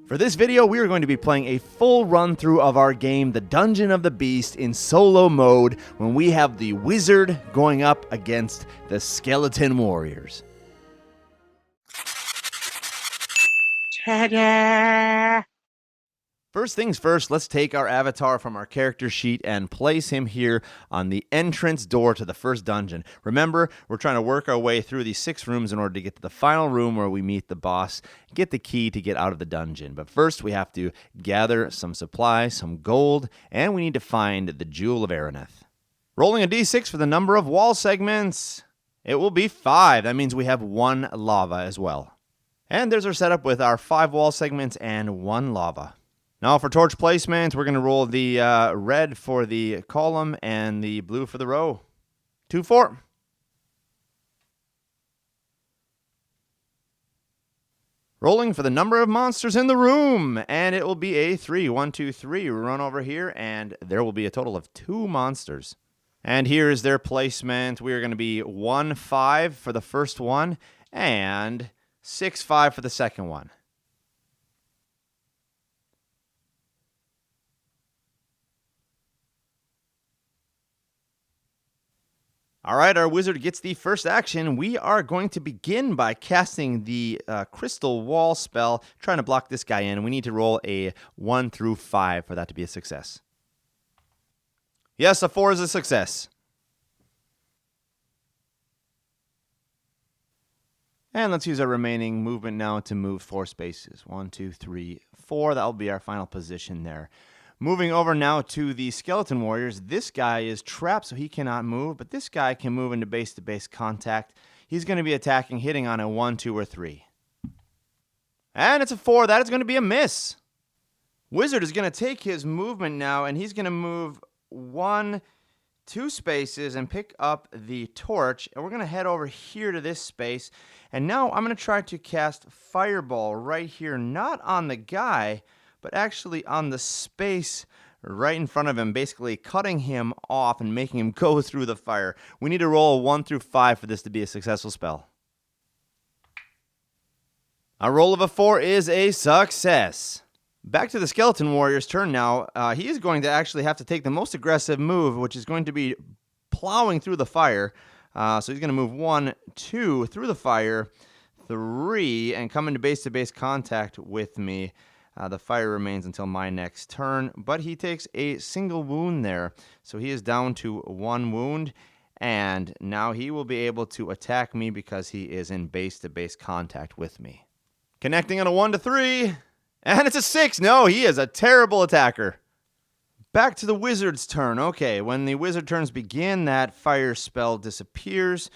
For this video, we are going to be playing a full run-through of our game, The Dungeon of the Beast, in solo mode when we have the wizard going up against the skeleton warriors. Ta-da! First things first, let's take our avatar from our character sheet and place him here on the entrance door to the first dungeon. Remember, we're trying to work our way through these 6 rooms in order to get to the final room where we meet the boss, get the key to get out of the dungeon. But first, we have to gather some supplies, some gold, and we need to find the Jewel of Araneth. Rolling a d6 for the number of wall segments. It will be 5. That means we have 1 lava as well. And there's our setup with our 5 wall segments and 1 lava. Now for torch placement, we're going to roll the red for the column and the blue for the row. 2, 4. Rolling for the number of monsters in the room, and it will be a 3. 1, 2, 3. Run over here, and there will be a total of 2 monsters. And here is their placement. We are going to be 1, 5 for the first one, and 6, 5 for the second one. All right, our wizard gets the first action. We are going to begin by casting the crystal wall spell, trying to block this guy in. We need to roll a 1 through 5 for that to be a success. Yes, a 4 is a success. And let's use our remaining movement now to move 4 spaces. 1, 2, 3, 4. That will be our final position there. Moving over now to the skeleton warriors. This guy is trapped, so he cannot move, but this guy can move into base-to-base contact. He's going to be attacking, hitting on a 1, 2, or 3. And it's a 4. That is going to be a miss. Wizard is going to take his movement now, and he's going to move 1, 2 spaces and pick up the torch. And we're going to head over here to this space. And now I'm going to try to cast Fireball right here, not on the guy, but actually on the space right in front of him, basically cutting him off and making him go through the fire. We need to roll a 1 through 5 for this to be a successful spell. A roll of a 4 is a success. Back to the skeleton warrior's turn now. He is going to actually have to take the most aggressive move, which is going to be plowing through the fire. So he's going to move 1, 2 through the fire, 3, and come into base-to-base contact with me. The fire remains until my next turn, but he takes a single wound there. So he is down to 1 wound, and now he will be able to attack me because he is in base-to-base contact with me. Connecting on a 1 to 3, and it's a 6. No, he is a terrible attacker. Back to the wizard's turn. Okay, when the wizard turns begin, that fire spell disappears.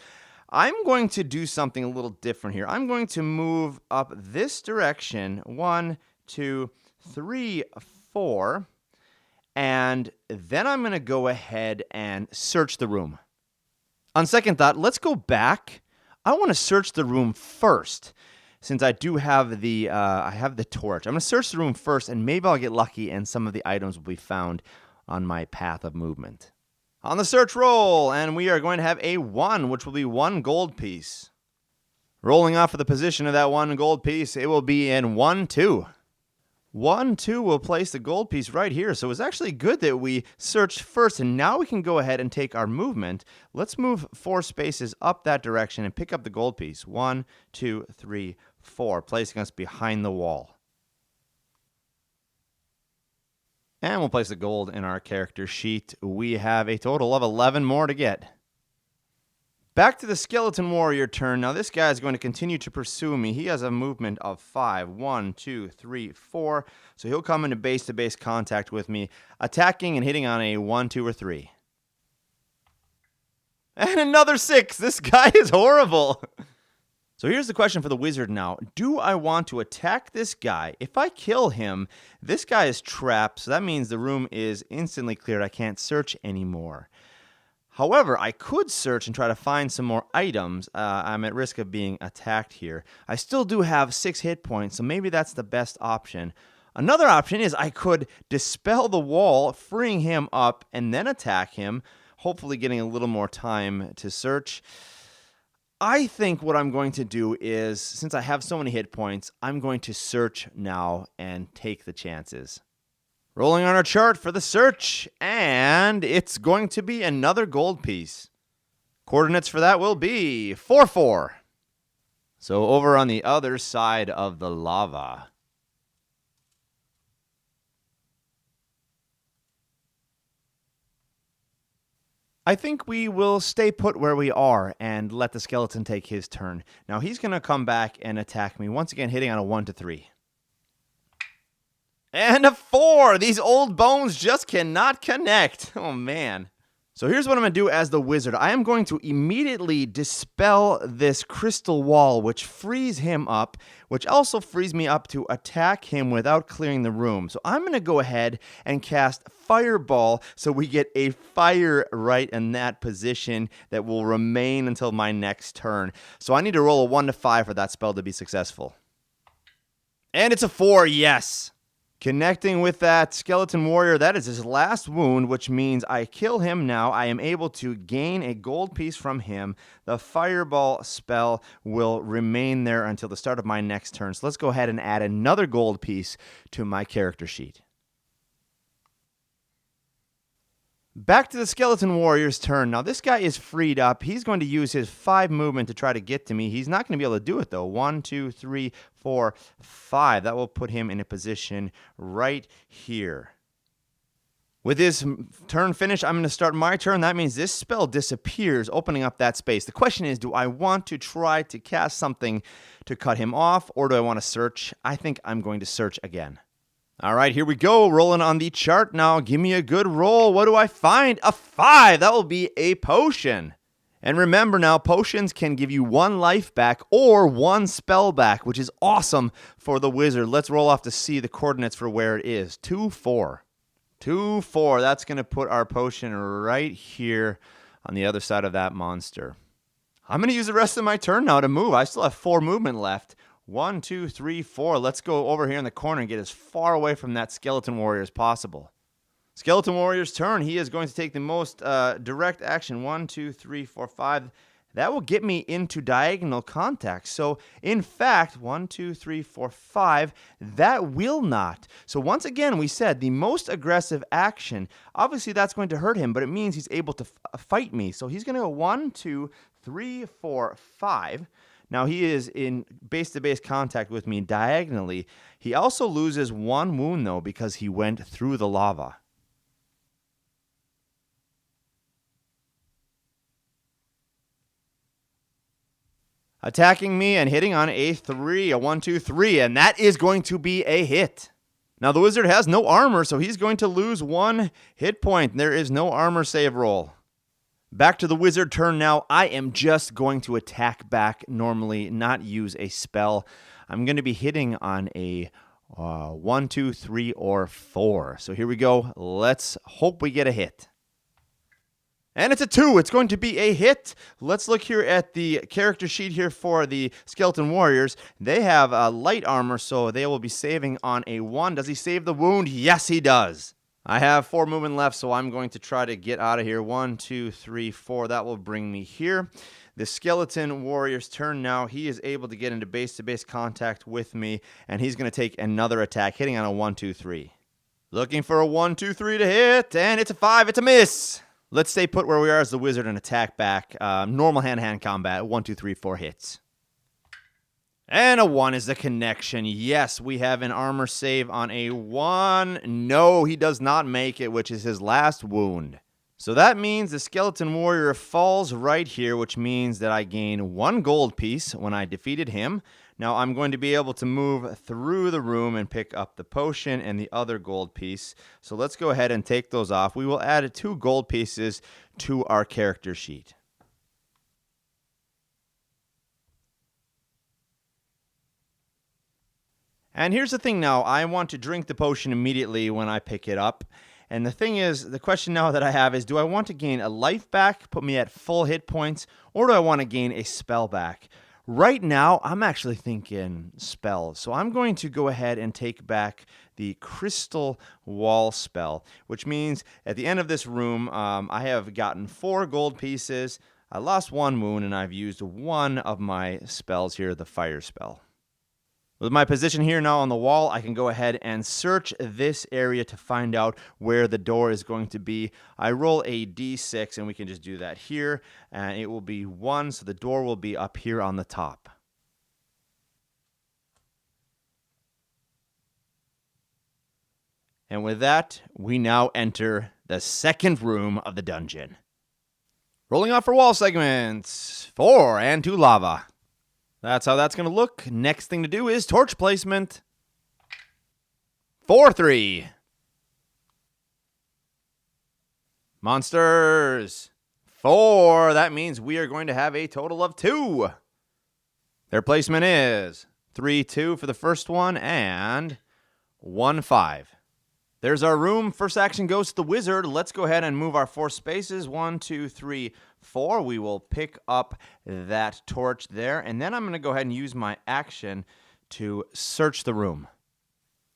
I'm going to do something a little different here. I'm going to move up this direction, 1, 2, 3, 4, and then I'm going to go ahead and search the room. On second thought, let's go back. I want to search the room first, since I do have the torch. I'm going to search the room first, and maybe I'll get lucky, and some of the items will be found on my path of movement. On the search roll, and we are going to have a 1, which will be 1 gold piece. Rolling off of the position of that 1 gold piece, it will be in 1, 2. 1, 2 will place the gold piece right here. So it's actually good that we searched first, and now we can go ahead and take our movement. Let's move 4 spaces up that direction and pick up the gold piece. 1, 2, 3, 4, placing us behind the wall. And we'll place the gold in our character sheet. We have a total of 11 more to get. Back to the skeleton warrior turn. Now this guy is going to continue to pursue me. He has a movement of 5. 1, 2, 3, 4. So he'll come into base-to-base contact with me, attacking and hitting on a 1, 2, or 3. And another 6. This guy is horrible. So here's the question for the wizard now. Do I want to attack this guy? If I kill him, this guy is trapped, so that means the room is instantly cleared. I can't search anymore. However, I could search and try to find some more items. I'm at risk of being attacked here. I still do have 6 hit points, so maybe that's the best option. Another option is I could dispel the wall, freeing him up, and then attack him, hopefully getting a little more time to search. I think what I'm going to do is, since I have so many hit points, I'm going to search now and take the chances. Rolling on our chart for the search, and it's going to be another gold piece. Coordinates for that will be 4-4. So over on the other side of the lava. I think we will stay put where we are and let the skeleton take his turn. Now he's going to come back and attack me, once again hitting on a 1-3. And a 4! These old bones just cannot connect. Oh, man. So here's what I'm going to do as the wizard. I am going to immediately dispel this crystal wall, which frees him up, which also frees me up to attack him without clearing the room. So I'm going to go ahead and cast Fireball so we get a fire right in that position that will remain until my next turn. So I need to roll a 1-5 for that spell to be successful. And it's a 4, yes! Connecting with that skeleton warrior, that is his last wound, which means I kill him now. I am able to gain a gold piece from him. The fireball spell will remain there until the start of my next turn. So let's go ahead and add another gold piece to my character sheet. Back to the skeleton warrior's turn. Now this guy is freed up. He's going to use his 5 movement to try to get to me. He's not going to be able to do it though. 1, 2, 3, 4, 5. That will put him in a position right here. With his turn finished, I'm going to start my turn. That means this spell disappears, opening up that space. The question is, do I want to try to cast something to cut him off, or do I want to search? I think I'm going to search again. All right, here we go. Rolling on the chart now. Give me a good roll. What do I find? A 5. That will be a potion. And remember now, potions can give you 1 life back or 1 spell back, which is awesome for the wizard. Let's roll off to see the coordinates for where it is. 2-4. 2-4. That's going to put our potion right here on the other side of that monster. I'm going to use the rest of my turn now to move. I still have 4 movement left. 1, 2, 3, 4. Let's go over here in the corner and get as far away from that skeleton warrior as possible. Skeleton warrior's turn. He is going to take the most direct action. 1, 2, 3, 4, 5. That will get me into diagonal contact. So, in fact, 1, 2, 3, 4, 5, that will not. So, once again, we said the most aggressive action. Obviously, that's going to hurt him, but it means he's able to fight me. So, he's going to go 1, 2, 3, 4, 5. Now, he is in base-to-base contact with me diagonally. He also loses 1 wound, though, because he went through the lava. Attacking me and hitting on a 3, a 1, 2, 3, and that is going to be a hit. Now, the wizard has no armor, so he's going to lose 1 hit point. There is no armor save roll. Back to the wizard turn now. I am just going to attack back normally, not use a spell. I'm going to be hitting on a 1, 2, 3, or 4. So here we go. Let's hope we get a hit. And it's a 2. It's going to be a hit. Let's look here at the character sheet here for the skeleton warriors. They have light armor, so they will be saving on a 1. Does he save the wound? Yes, he does. I have 4 movement left, so I'm going to try to get out of here. 1, 2, 3, 4. That will bring me here. The skeleton warrior's turn now. He is able to get into base-to-base contact with me, and he's going to take another attack, hitting on a 1, 2, 3. Looking for a 1, 2, 3 to hit, and it's a 5. It's a miss. Let's stay put where we are as the wizard and attack back. Normal hand-to-hand combat. 1, 2, 3, 4 hits. And a 1 is the connection. Yes, we have an armor save on a 1. No, he does not make it, which is his last wound. So that means the skeleton warrior falls right here, which means that I gain 1 gold piece when I defeated him. Now I'm going to be able to move through the room and pick up the potion and the other gold piece. So let's go ahead and take those off. We will add 2 gold pieces to our character sheet. And here's the thing now, I want to drink the potion immediately when I pick it up. And the thing is, the question now that I have is, do I want to gain a life back, put me at full hit points, or do I want to gain a spell back? Right now, I'm actually thinking spells. So I'm going to go ahead and take back the crystal wall spell, which means at the end of this room, I have gotten 4 gold pieces. I lost 1 wound, and I've used 1 of my spells here, the fire spell. With my position here now on the wall, I can go ahead and search this area to find out where the door is going to be. I roll a d6, and we can just do that here, and it will be 1, so the door will be up here on the top. And with that, we now enter the second room of the dungeon. Rolling off for wall segments, 4 and 2 lava. That's how that's going to look. Next thing to do is torch placement. 4, 3. Monsters. 4. That means we are going to have a total of 2. Their placement is 3, 2 for the first one and 1, 5. There's our room. First action goes to the wizard. Let's go ahead and move our 4 spaces. 1, 2, 3, 4. We will pick up that torch there. And then I'm going to go ahead and use my action to search the room.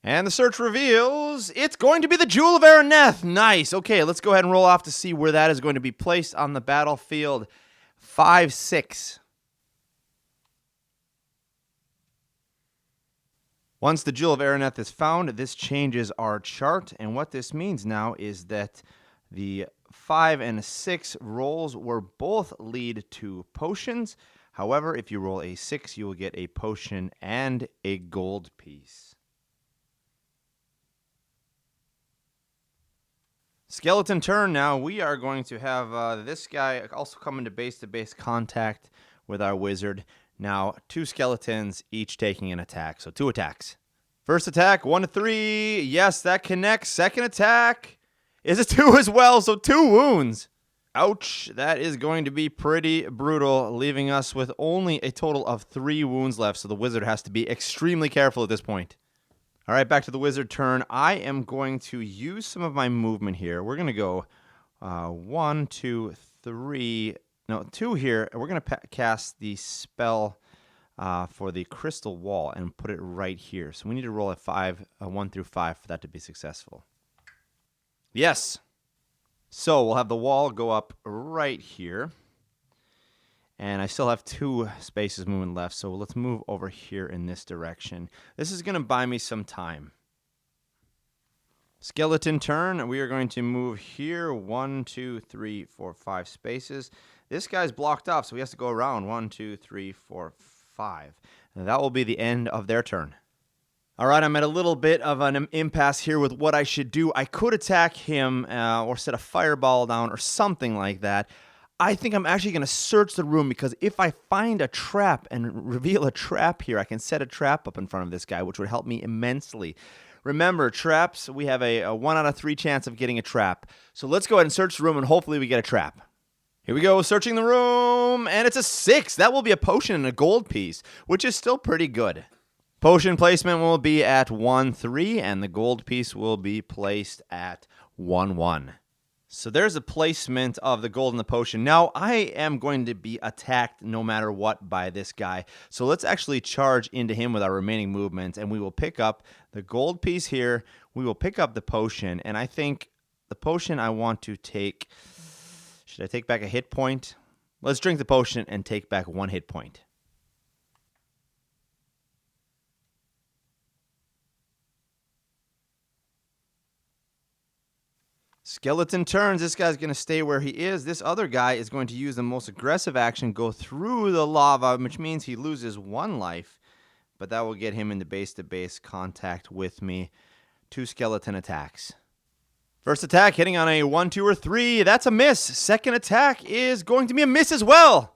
And the search reveals it's going to be the Jewel of Araneth. Nice. Okay, let's go ahead and roll off to see where that is going to be placed on the battlefield. 5, 6. Once the Jewel of Araneth is found, this changes our chart, and what this means now is that the 5 and 6 rolls will both lead to potions. However, if you roll a 6, you will get a potion and a gold piece. Skeleton turn now. We are going to have this guy also come into base-to-base contact with our wizard. Now, 2 skeletons, each taking an attack. So 2 attacks. First attack, 1 to 3. Yes, that connects. Second attack is a 2 as well, so 2 wounds. Ouch, that is going to be pretty brutal, leaving us with only a total of 3 wounds left, so the wizard has to be extremely careful at this point. All right, back to the wizard turn. I am going to use some of my movement here. We're going to go 1, 2, 3... No, 2 here. We're going to cast the spell for the crystal wall and put it right here. So we need to roll a 1 through 5 for that to be successful. Yes. So we'll have the wall go up right here. And I still have 2 spaces moving left. So let's move over here in this direction. This is going to buy me some time. Skeleton turn. We are going to move here 1, 2, 3, 4, 5 spaces. This guy's blocked off, so he has to go around 1, 2, 3, 4, 5. And that will be the end of their turn. All right, I'm at a little bit of an impasse here with what I should do. I could attack him or set a fireball down or something like that. I think I'm actually going to search the room because if I find a trap and reveal a trap here, I can set a trap up in front of this guy, which would help me immensely. Remember, traps, we have a 1 out of 3 chance of getting a trap. So let's go ahead and search the room and hopefully we get a trap. Here we go, searching the room, and it's a 6. That will be a potion and a gold piece, which is still pretty good. Potion placement will be at 1, 3, and the gold piece will be placed at 1, 1. So there's a placement of the gold and the potion. Now, I am going to be attacked no matter what by this guy. So let's actually charge into him with our remaining movement, and we will pick up the gold piece here. We will pick up the potion, and I think the potion I want to take... Should I take back a hit point? Let's drink the potion and take back 1 hit point. Skeleton turns. This guy's going to stay where he is. This other guy is going to use the most aggressive action, go through the lava, which means he loses 1 life. But that will get him into base-to-base contact with me. 2 skeleton attacks. First attack hitting on a 1, 2, or 3. That's a miss. Second attack is going to be a miss as well.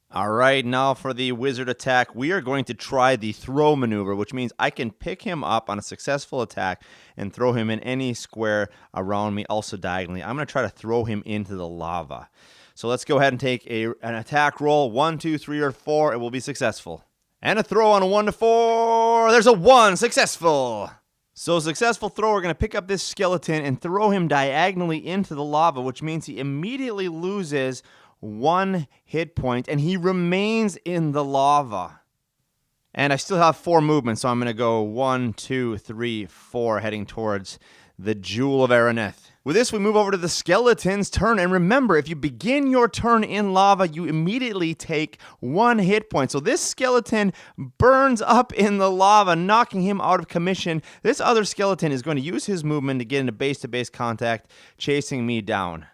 All right, now for the wizard attack, we are going to try the throw maneuver, which means I can pick him up on a successful attack and throw him in any square around me, also diagonally. I'm going to try to throw him into the lava. So let's go ahead and take an attack roll. 1, 2, 3, or 4. It will be successful. And a throw on a 1 to 4. There's a 1. Successful. So successful throw, we're going to pick up this skeleton and throw him diagonally into the lava, which means he immediately loses 1 hit point, and he remains in the lava. And I still have 4 movements, so I'm going to go 1, 2, 3, 4, heading towards the Jewel of Araneth. With this, we move over to the skeleton's turn. And remember, if you begin your turn in lava, you immediately take 1 hit point. So this skeleton burns up in the lava, knocking him out of commission. This other skeleton is going to use his movement to get into base-to-base contact, chasing me down.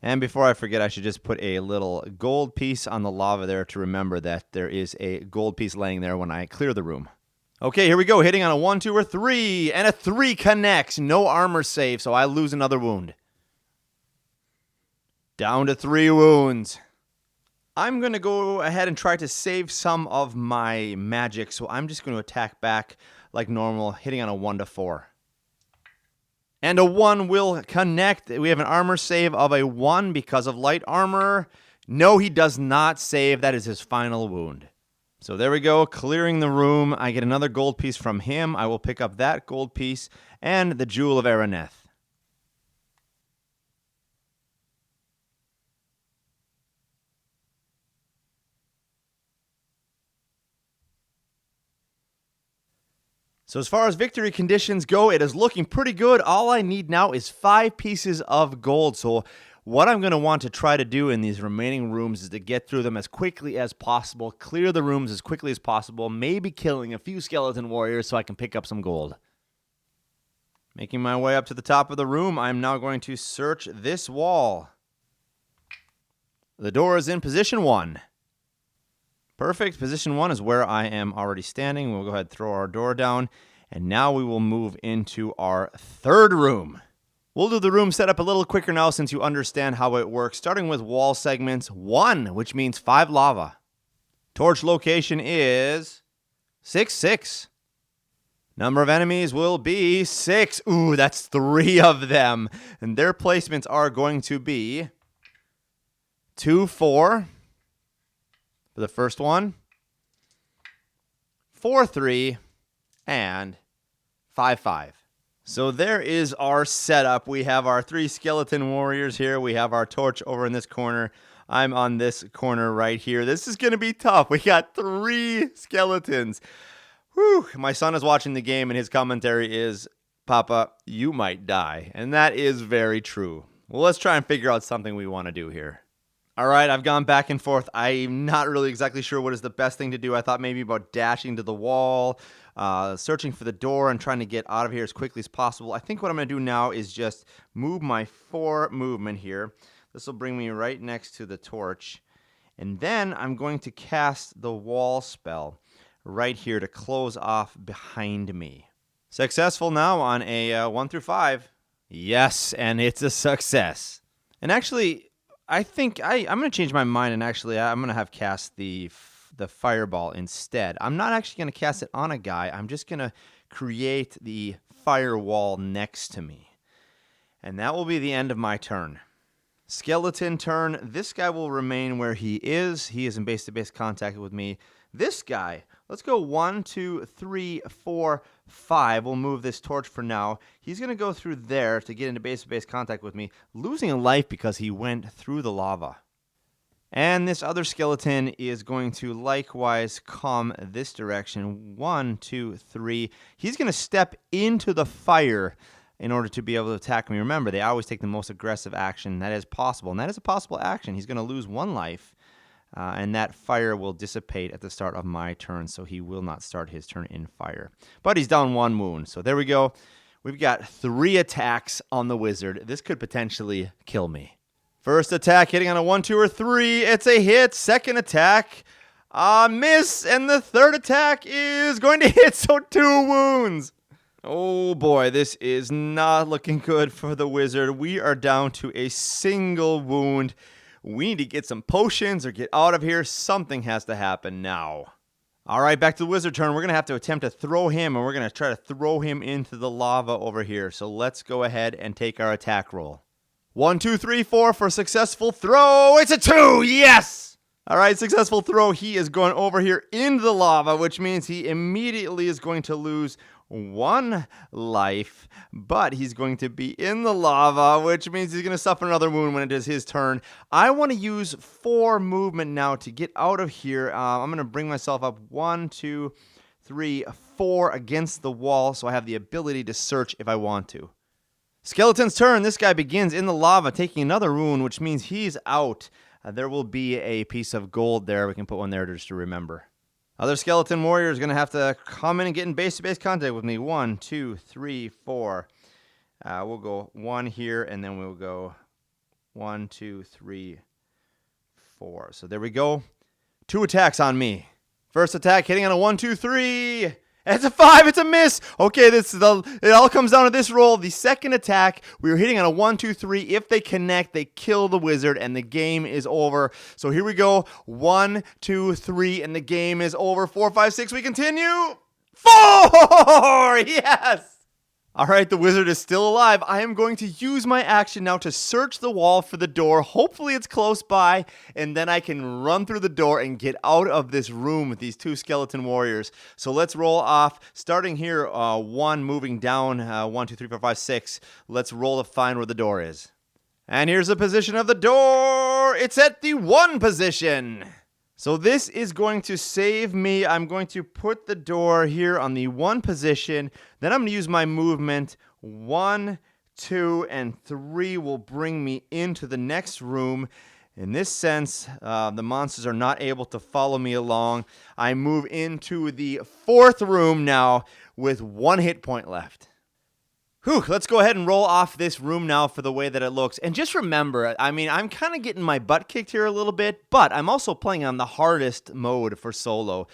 And before I forget, I should just put a little gold piece on the lava there to remember that there is a gold piece laying there when I clear the room. Okay, here we go. Hitting on a 1, 2, or 3. And a 3 connects. No armor save, so I lose another wound. Down to 3 wounds. I'm going to go ahead and try to save some of my magic, so I'm just going to attack back like normal, hitting on a 1 to 4. And a 1 will connect. We have an armor save of a 1 because of light armor. No, he does not save. That is his final wound. So there we go, clearing the room. I get another gold piece from him. I will pick up that gold piece and the Jewel of Araneth. So as far as victory conditions go, it is looking pretty good. All I need now is 5 pieces of gold. So what I'm going to want to try to do in these remaining rooms is to get through them as quickly as possible, clear the rooms as quickly as possible, maybe killing a few skeleton warriors so I can pick up some gold. Making my way up to the top of the room, I'm now going to search this wall. The door is in position 1. Perfect. Position 1 is where I am already standing. We'll go ahead and throw our door down, and now we will move into our 3rd room. We'll do the room setup a little quicker now since you understand how it works, starting with wall segments 1, which means 5 lava. Torch location is 6, 6. Number of enemies will be 6. Ooh, that's 3 of them. And their placements are going to be 2, 4 for the first one, 4, 3, and 5, 5. So there is our setup. We have our 3 skeleton warriors here. We have our torch over in this corner. I'm on this corner right here. This is going to be tough. We got 3 skeletons. Whew. My son is watching the game, and his commentary is, "Papa, you might die." And that is very true. Well, let's try and figure out something we want to do here. All right, I've gone back and forth. I'm not really exactly sure what is the best thing to do. I thought maybe about dashing to the wall, searching for the door, and trying to get out of here as quickly as possible. I think what I'm going to do now is just move my 4 movement here. This will bring me right next to the torch. And then I'm going to cast the wall spell right here to close off behind me. Successful now on a 1 through 5. Yes, and it's a success. And actually, I think I'm going to change my mind, and actually I'm going to have cast the fireball instead. I'm not actually going to cast it on a guy. I'm just going to create the firewall next to me. And that will be the end of my turn. Skeleton turn. This guy will remain where he is. He is in base-to-base contact with me. This guy, let's go 1, 2, 3, 4, 5. We'll move this torch for now. He's going to go through there to get into base-to-base contact with me, losing a life because he went through the lava. And this other skeleton is going to likewise come this direction. 1, 2, 3. He's going to step into the fire in order to be able to attack me. Remember, they always take the most aggressive action that is possible. And that is a possible action. He's going to lose 1 life. And that fire will dissipate at the start of my turn, so he will not start his turn in fire. But he's down 1 wound. So there we go. We've got 3 attacks on the wizard. This could potentially kill me. First attack hitting on a 1, 2, or 3. It's a hit. Second attack, miss. And the third attack is going to hit, so 2 wounds. Oh boy, this is not looking good for the wizard. We are down to a single wound. We need to get some potions or get out of here. Something has to happen now. All right, back to the wizard turn. We're going to have to attempt to throw him, and we're going to try to throw him into the lava over here. So let's go ahead and take our attack roll. 1, 2, 3, 4 for successful throw. It's a 2. Yes. All right, successful throw. He is going over here into the lava, which means he immediately is going to lose 1 life, but he's going to be in the lava, which means he's going to suffer another wound when it is his turn. I want to use 4 movement now to get out of here. I'm going to bring myself up 1, 2, 3, 4 against the wall, so I have the ability to search if I want to. Skeleton's turn. This guy begins in the lava, taking another wound, which means he's out. There will be a piece of gold there. We can put one there just to remember. Other skeleton warrior is going to have to come in and get in base-to-base contact with me. 1, 2, 3, 4. We'll go 1 here, and then we'll go 1, 2, 3, 4. So there we go. 2 attacks on me. First attack hitting on a 1, 2, 3. It's a 5. It's a miss. Okay, it all comes down to this roll. The second attack, we were hitting on a 1, 2, 3. If they connect, they kill the wizard, and the game is over. So here we go. 1, 2, 3, and the game is over. 4, 5, 6. We continue. 4. Yes. All right, the wizard is still alive. I am going to use my action now to search the wall for the door. Hopefully it's close by, and then I can run through the door and get out of this room with these 2 skeleton warriors. So let's roll off. Starting here, 1, moving down, 1, 2, 3, 4, 5, 6. Let's roll to find where the door is. And here's the position of the door. It's at the 1 position. So this is going to save me. I'm going to put the door here on the 1 position. Then I'm going to use my movement. 1, 2, and 3 will bring me into the next room. In this sense, the monsters are not able to follow me along. I move into the 4th room now with 1 hit point left. Whew, let's go ahead and roll off this room now for the way that it looks. And just remember, I'm kind of getting my butt kicked here a little bit, but I'm also playing on the hardest mode for solo.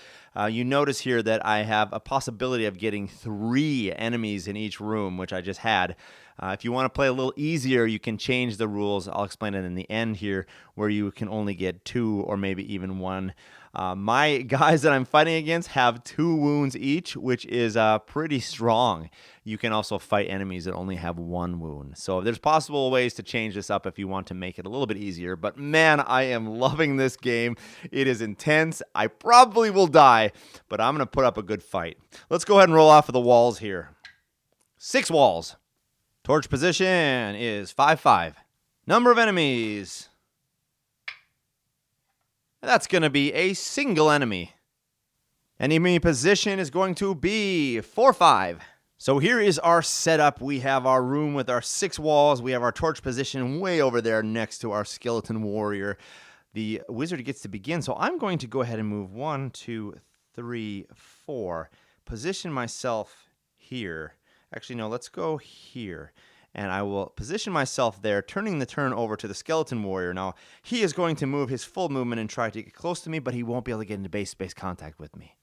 You notice here that I have a possibility of getting 3 enemies in each room, which I just had. If you want to play a little easier, you can change the rules. I'll explain it in the end here, where you can only get 2 or maybe even 1. My guys that I'm fighting against have 2 wounds each, which is pretty strong. You can also fight enemies that only have 1 wound. So there's possible ways to change this up if you want to make it a little bit easier. But man, I am loving this game. It is intense. I probably will die, but I'm going to put up a good fight. Let's go ahead and roll off of the walls here. 6 walls. Torch position is 5, 5. Number of enemies. That's going to be a single enemy. Enemy position is going to be 4, 5. So here is our setup. We have our room with our 6 walls. We have our torch position way over there next to our skeleton warrior. The wizard gets to begin. So I'm going to go ahead and move 1, 2, 3, 4. Position myself here. Actually, no, let's go here. And I will position myself there, turning the turn over to the skeleton warrior. Now, he is going to move his full movement and try to get close to me, but he won't be able to get into base-to-base contact with me.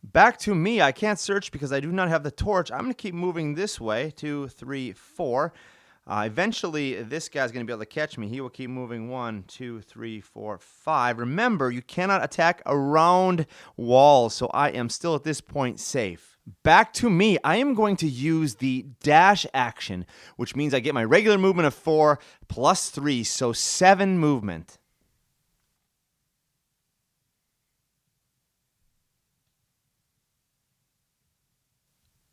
Back to me. I can't search because I do not have the torch. I'm going to keep moving this way. 2, 3, 4. Eventually, this guy's going to be able to catch me. He will keep moving. 1, 2, 3, 4, 5. Remember, you cannot attack around walls, so I am still at this point safe. Back to me. I am going to use the dash action, which means I get my regular movement of 4 plus 3, so 7 movement.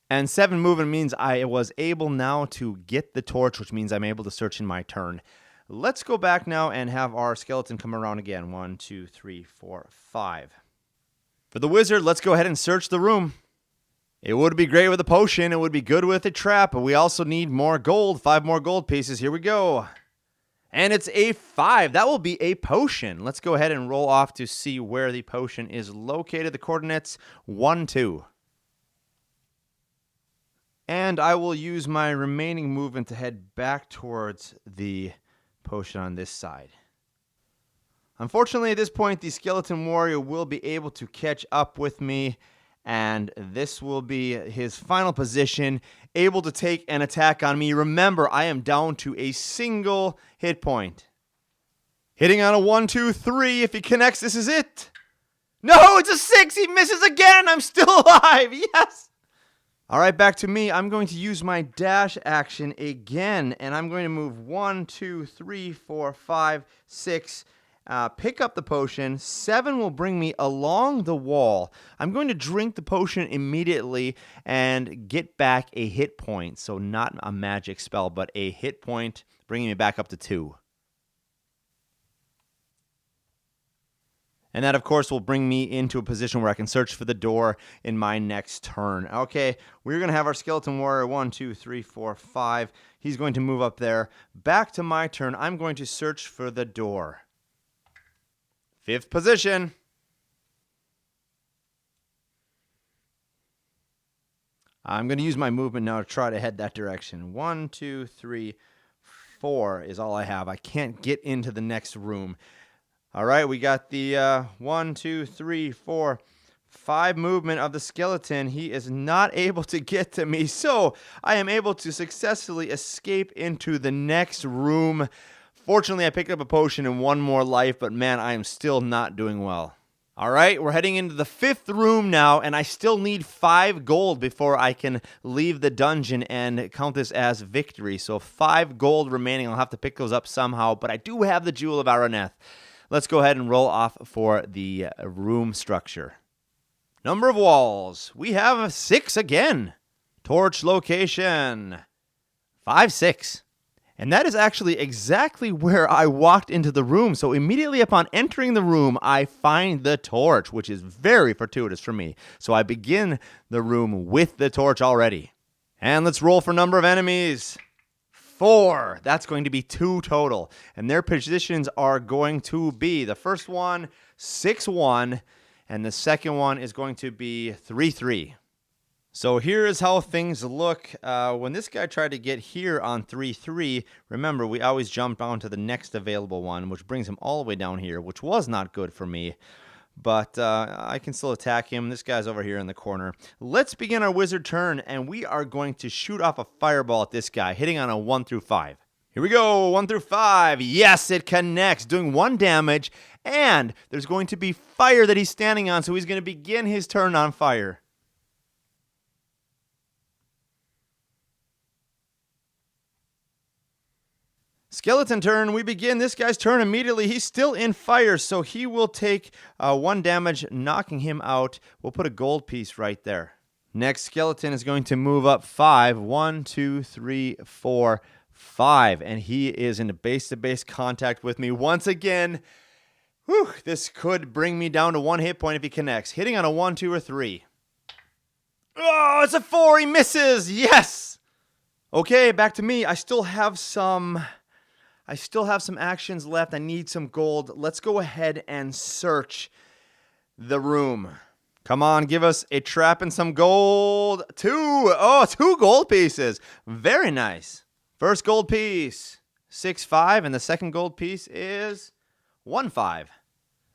And 7 movement means I was able now to get the torch, which means I'm able to search in my turn. Let's go back now and have our skeleton come around again. 1, 2, 3, 4, 5. For the wizard, let's go ahead and search the room. It would be great with a potion. It would be good with a trap, but we also need more gold. 5 more gold pieces. Here we go. And it's a 5. That will be a potion. Let's go ahead and roll off to see where the potion is located. The coordinates 1, 2. And I will use my remaining movement to head back towards the potion on this side. Unfortunately, at this point, the skeleton warrior will be able to catch up with me, and this will be his final position, able to take an attack on me. Remember, I am down to a single hit point. Hitting on a 1, 2, 3. If he connects, this is it. No, it's a 6. He misses again. I'm still alive. Yes. All right, back to me. I'm going to use my dash action again, and I'm going to move 1, 2, 3, 4, 5, 6. Pick up the potion. 7 will bring me along the wall. I'm going to drink the potion immediately and get back a hit point. So not a magic spell, but a hit point, bringing me back up to 2. And that, of course, will bring me into a position where I can search for the door in my next turn. Okay, we're going to have our skeleton warrior 1, 2, 3, 4, 5. He's going to move up there. Back to my turn. I'm going to search for the door. 5th position. I'm going to use my movement now to try to head that direction. 1, 2, 3, 4 is all I have. I can't get into the next room. All right, we got the 1, 2, 3, 4, 5 movement of the skeleton. He is not able to get to me, so I am able to successfully escape into the next room. Fortunately, I picked up a potion and 1 more life, but man, I am still not doing well. All right, we're heading into the 5th room now, and I still need 5 gold before I can leave the dungeon and count this as victory. So 5 gold remaining. I'll have to pick those up somehow, but I do have the Jewel of Araneth. Let's go ahead and roll off for the room structure. Number of walls. We have 6 again. Torch location. 5, 6. And that is actually exactly where I walked into the room. So immediately upon entering the room, I find the torch, which is very fortuitous for me. So I begin the room with the torch already. And let's roll for number of enemies. 4. That's going to be 2 total. And their positions are going to be, the first one, 6, 1. And the second one is going to be 3, 3. So here is how things look. When this guy tried to get here on 3-3, remember, we always jump down to the next available one, which brings him all the way down here, which was not good for me. But I can still attack him. This guy's over here in the corner. Let's begin our wizard turn, and we are going to shoot off a fireball at this guy, hitting on a 1 through 5. Here we go, 1 through 5. Yes, it connects, doing 1 damage, and there's going to be fire that he's standing on, so he's going to begin his turn on fire. Skeleton turn, we begin this guy's turn immediately. He's still in fire, so he will take 1 damage, knocking him out. We'll put a gold piece right there. Next skeleton is going to move up 5. 1, 2, 3, 4, 5. And he is in base-to-base contact with me once again. Whew, this could bring me down to 1 hit point if he connects. Hitting on a 1, 2, or 3. Oh, it's a 4. He misses. Yes. Okay, back to me. I still have some actions left. I need some gold. Let's go ahead and search the room. Come on, give us a trap and some gold. 2. Oh, 2 gold pieces. Very nice. First gold piece, 6, 5, and the second gold piece is 1, 5.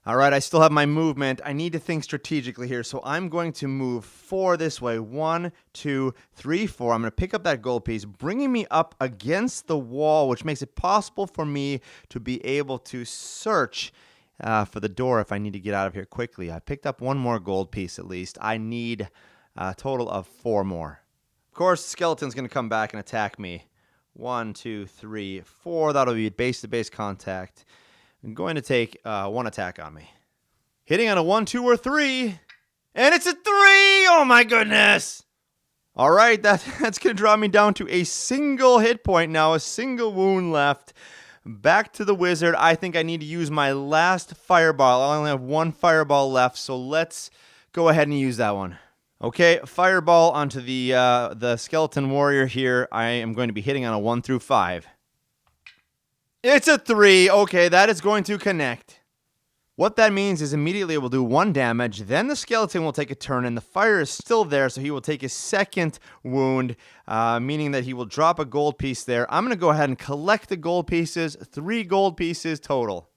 All right, I still have my movement. I need to think strategically here, so I'm going to move 4 this way. 1, 2, 3, 4. I'm going to pick up that gold piece, bringing me up against the wall, which makes it possible for me to be able to search for the door if I need to get out of here quickly. I picked up 1 more gold piece at least. I need a total of 4 more. Of course, the skeleton's going to come back and attack me. 1, 2, 3, 4. That'll be base-to-base contact. I'm going to take 1 attack on me. Hitting on a 1, 2, or 3. And it's a 3! Oh my goodness! All right, that's going to draw me down to a single hit point now. A single wound left. Back to the wizard. I think I need to use my last fireball. I only have 1 fireball left, so let's go ahead and use that one. Okay, fireball onto the skeleton warrior here. I am going to be hitting on a 1 through 5. It's a 3. Okay, that is going to connect. What that means is immediately it will do 1 damage. Then the skeleton will take a turn, and the fire is still there, so he will take his second wound, meaning that he will drop a gold piece there. I'm going to go ahead and collect the gold pieces. 3 gold pieces total.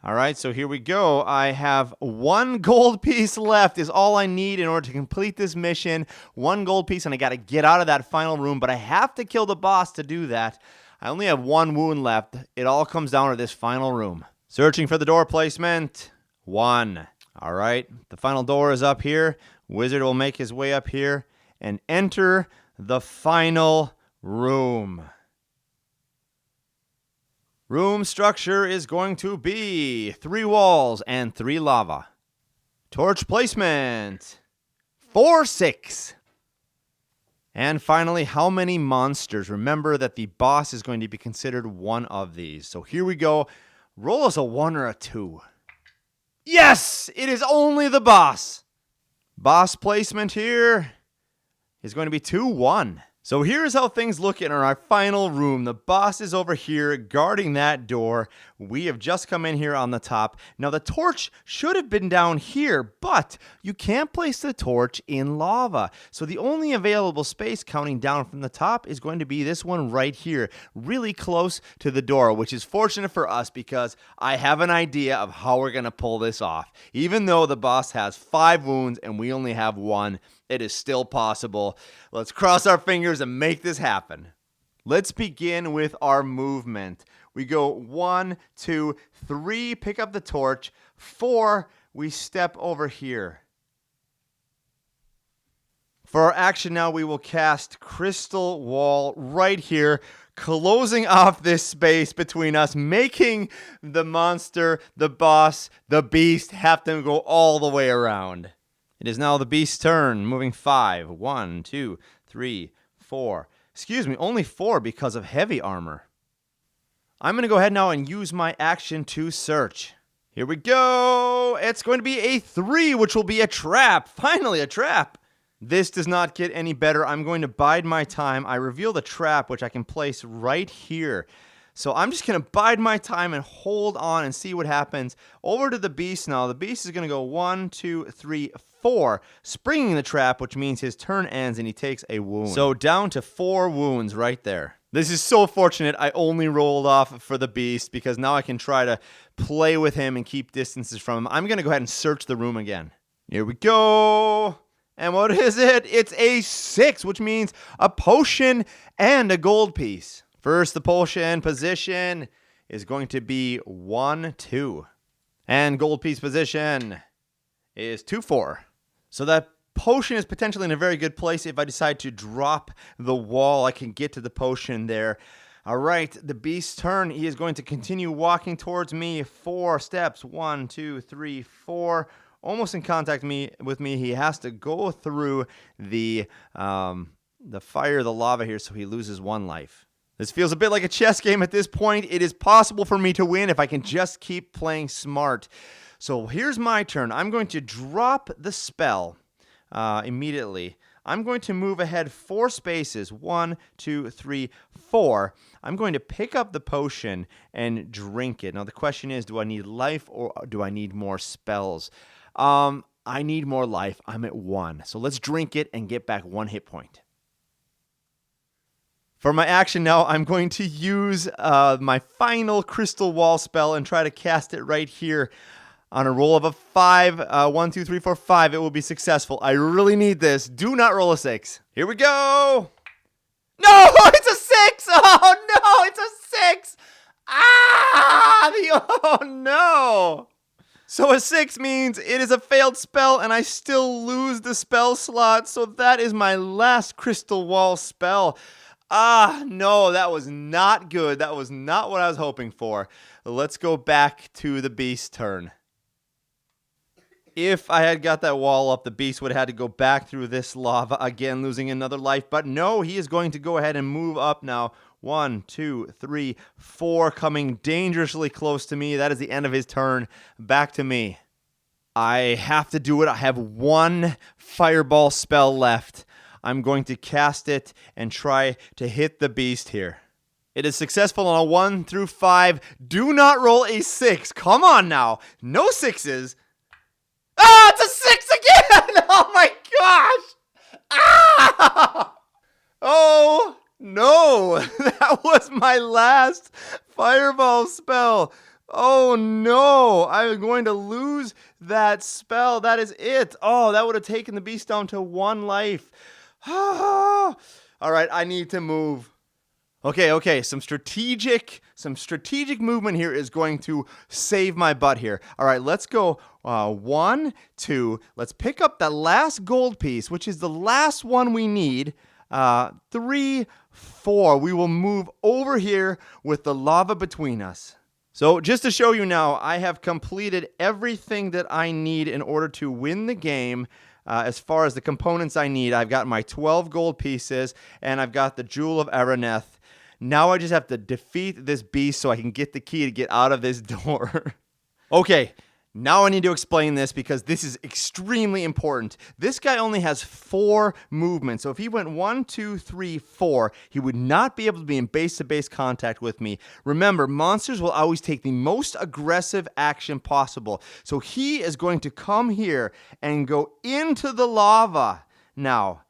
All right, so here we go. I have 1 gold piece left is all I need in order to complete this mission. 1 gold piece, and I got to get out of that final room, but I have to kill the boss to do that. I only have 1 wound left. It all comes down to this final room. Searching for the door placement. 1. All right, the final door is up here. Wizard will make his way up here and enter the final room. Room structure is going to be 3 walls and 3 lava. Torch placement, 4, 6. And finally, how many monsters? Remember that the boss is going to be considered one of these. So here we go. Roll us a 1 or a 2. Yes! It is only the boss. Boss placement here is going to be 2-1. So here's how things look in our final room. The boss is over here guarding that door. We have just come in here on the top. Now the torch should have been down here, but you can't place the torch in lava. So the only available space counting down from the top is going to be this one right here, really close to the door, which is fortunate for us because I have an idea of how we're going to pull this off. Even though the boss has 5 wounds and we only have 1, it is still possible. Let's cross our fingers and make this happen. Let's begin with our movement. We go 1, 2, 3, pick up the torch. 4, we step over here. For our action now, we will cast Crystal Wall right here, closing off this space between us, making the monster, the boss, the beast have to go all the way around. It is now the beast's turn, moving 5. 1, 2, 3, 4. Excuse me, only 4 because of heavy armor. I'm going to go ahead now and use my action to search. Here we go. It's going to be a 3, which will be a trap. Finally, a trap. This does not get any better. I'm going to bide my time. I reveal the trap, which I can place right here. So I'm just going to bide my time and hold on and see what happens. Over to the beast now. The beast is going to go 1, 2, 3, 4, springing the trap, which means his turn ends and he takes a wound. So down to 4 wounds right there. This is so fortunate I only rolled off for the beast because now I can try to play with him and keep distances from him. I'm going to go ahead and search the room again. Here we go. And what is it? It's a 6, which means a potion and a gold piece. First, the potion position is going to be 1, 2. And gold piece position is 2, 4. So that potion is potentially in a very good place. If I decide to drop the wall, I can get to the potion there. All right, the beast's turn. He is going to continue walking towards me. 4 steps. 1, 2, 3, 4. Almost in contact with me. He has to go through the fire, the lava here, so he loses 1 life. This feels a bit like a chess game at this point. It is possible for me to win if I can just keep playing smart. So here's my turn. I'm going to drop the spell immediately. I'm going to move ahead 4 spaces. 1, 2, 3, 4. I'm going to pick up the potion and drink it. Now the question is, do I need life or do I need more spells? I need more life. I'm at 1. So let's drink it and get back 1 hit point. For my action now, I'm going to use my final Crystal Wall spell and try to cast it right here. On a roll of a 5, 1, 2, 3, 4, 5, it will be successful. I really need this. Do not roll a 6. Here we go. No, it's a 6. Oh, no, it's a 6. Oh, no. So a 6 means it is a failed spell, and I still lose the spell slot. So that is my last Crystal Wall spell. No, that was not good. That was not what I was hoping for. Let's go back to the beast's turn. If I had got that wall up, the beast would have had to go back through this lava again, losing another life. But no, he is going to go ahead and move up now. 1, 2, 3, 4, coming dangerously close to me. That is the end of his turn. Back to me. I have to do it. I have 1 fireball spell left. I'm going to cast it and try to hit the beast here. It is successful on a 1 through 5. Do not roll a 6. Come on now. No 6s. It's a 6 again! Oh my gosh! Oh no! That was my last fireball spell. Oh no! I'm going to lose that spell. That is it. Oh, that would have taken the beast down to 1 life. All right, I need to move. Okay. Some strategic movement here is going to save my butt here. All right, let's go 1, 2. Let's pick up that last gold piece, which is the last one we need. 3, 4. We will move over here with the lava between us. So just to show you now, I have completed everything that I need in order to win the game. as far as the components I need, I've got my 12 gold pieces, and I've got the Jewel of Araneth. Now I just have to defeat this beast so I can get the key to get out of this door. Okay, now I need to explain this because this is extremely important. This guy only has 4 movements. So if he went 1, 2, 3, 4, he would not be able to be in base-to-base contact with me. Remember, monsters will always take the most aggressive action possible. So he is going to come here and go into the lava now.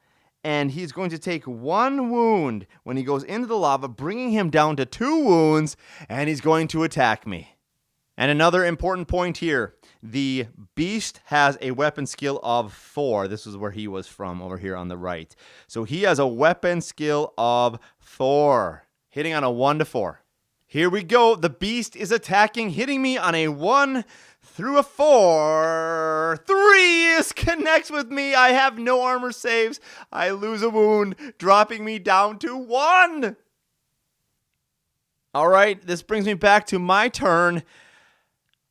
And he's going to take 1 wound when he goes into the lava, bringing him down to 2 wounds, and he's going to attack me. And another important point here, the beast has a weapon skill of 4. This is where he was from, over here on the right. So he has a weapon skill of 4, hitting on a 1 to 4. Here we go. The beast is attacking, hitting me on a 1 through a 4. 3 connects with me. I have no armor saves. I lose a wound, dropping me down to 1. All right, this brings me back to my turn.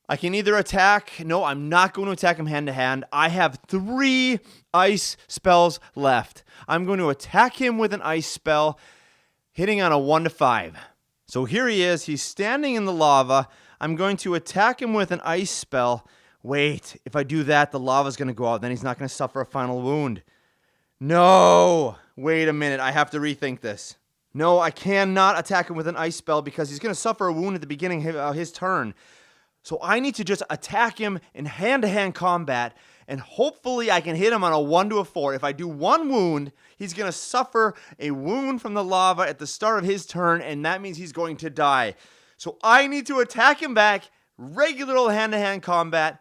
I can either attack. No, I'm not going to attack him hand to hand. I have 3 ice spells left. I'm going to attack him with an ice spell, hitting on a 1 to 5. So here he is. He's standing in the lava. I'm going to attack him with an ice spell. Wait, if I do that, the lava's going to go out. Then he's not going to suffer a final wound. No. Wait a minute. I have to rethink this. No, I cannot attack him with an ice spell because he's going to suffer a wound at the beginning of his turn. So I need to just attack him in hand-to-hand combat, and hopefully I can hit him on a 1 to a 4. If I do 1 wound, he's going to suffer a wound from the lava at the start of his turn, and that means he's going to die. So I need to attack him back, regular old hand-to-hand combat,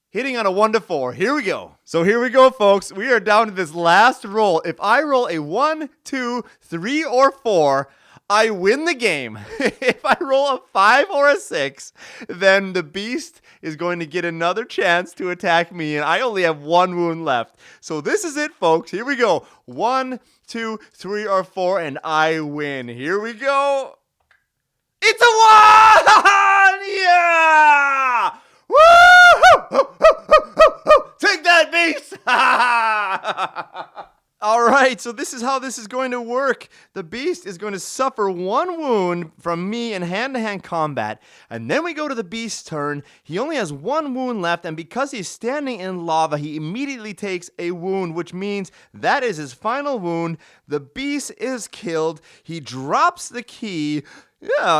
hitting on a 1 to 4. Here we go. So here we go, folks. We are down to this last roll. If I roll a 1, 2, 3, or 4, I win the game. If I roll a 5 or a 6, then the beast is going to get another chance to attack me, and I only have 1 wound left. So this is it, folks. Here we go. 1, 2, 3, or 4, and I win. Here we go. It's a 1! Yeah! Woo! Take that, beast! All right, so this is how this is going to work. The beast is going to suffer 1 wound from me in hand-to-hand combat, and then we go to the beast's turn. He only has 1 wound left, and because he's standing in lava, he immediately takes a wound, which means that is his final wound. The beast is killed. He drops the key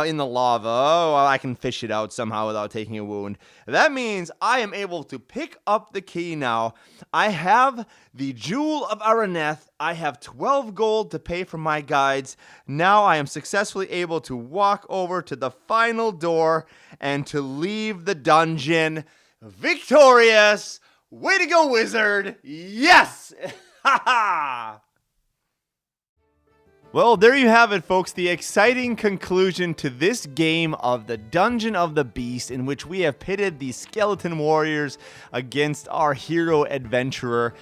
in the lava. Oh, I can fish it out somehow without taking a wound. That means I am able to pick up the key now. I have the Jewel of Araneth. I have 12 gold to pay for my guides. Now I am successfully able to walk over to the final door and to leave the dungeon victorious. Way to go, wizard. Yes! Ha ha! Well, there you have it, folks, the exciting conclusion to this game of the Dungeon of the Beast, in which we have pitted the skeleton warriors against our hero adventurer.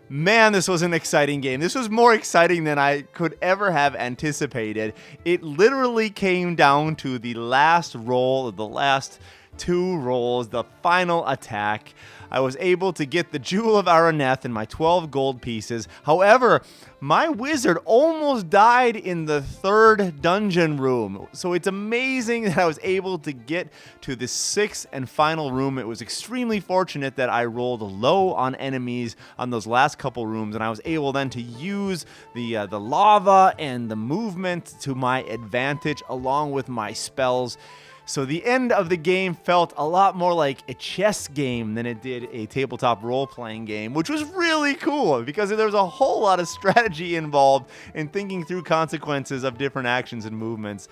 Man, this was an exciting game. This was more exciting than I could ever have anticipated. It literally came down to the last roll, the last 2 rolls, the final attack. I was able to get the Jewel of Araneth and my 12 gold pieces. However, my wizard almost died in the 3rd dungeon room. So it's amazing that I was able to get to the 6th and final room. It was extremely fortunate that I rolled low on enemies on those last couple rooms, and I was able then to use the lava and the movement to my advantage along with my spells. So the end of the game felt a lot more like a chess game than it did a tabletop role-playing game, which was really cool because there was a whole lot of strategy involved in thinking through consequences of different actions and movements.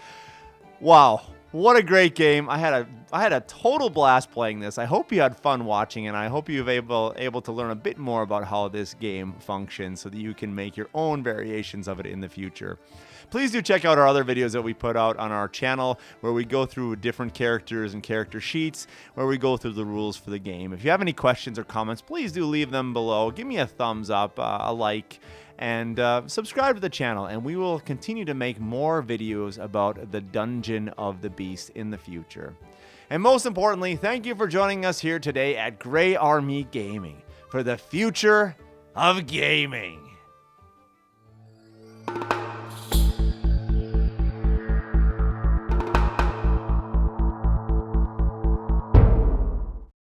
Wow, what a great game. I had a total blast playing this. I hope you had fun watching, and I hope you've able to learn a bit more about how this game functions so that you can make your own variations of it in the future. Please do check out our other videos that we put out on our channel where we go through different characters and character sheets, where we go through the rules for the game. If you have any questions or comments, please do leave them below. Give me a thumbs up, a like, and subscribe to the channel, and we will continue to make more videos about the Dungeon of the Beast in the future. And most importantly, thank you for joining us here today at Grey Army Gaming for the future of gaming.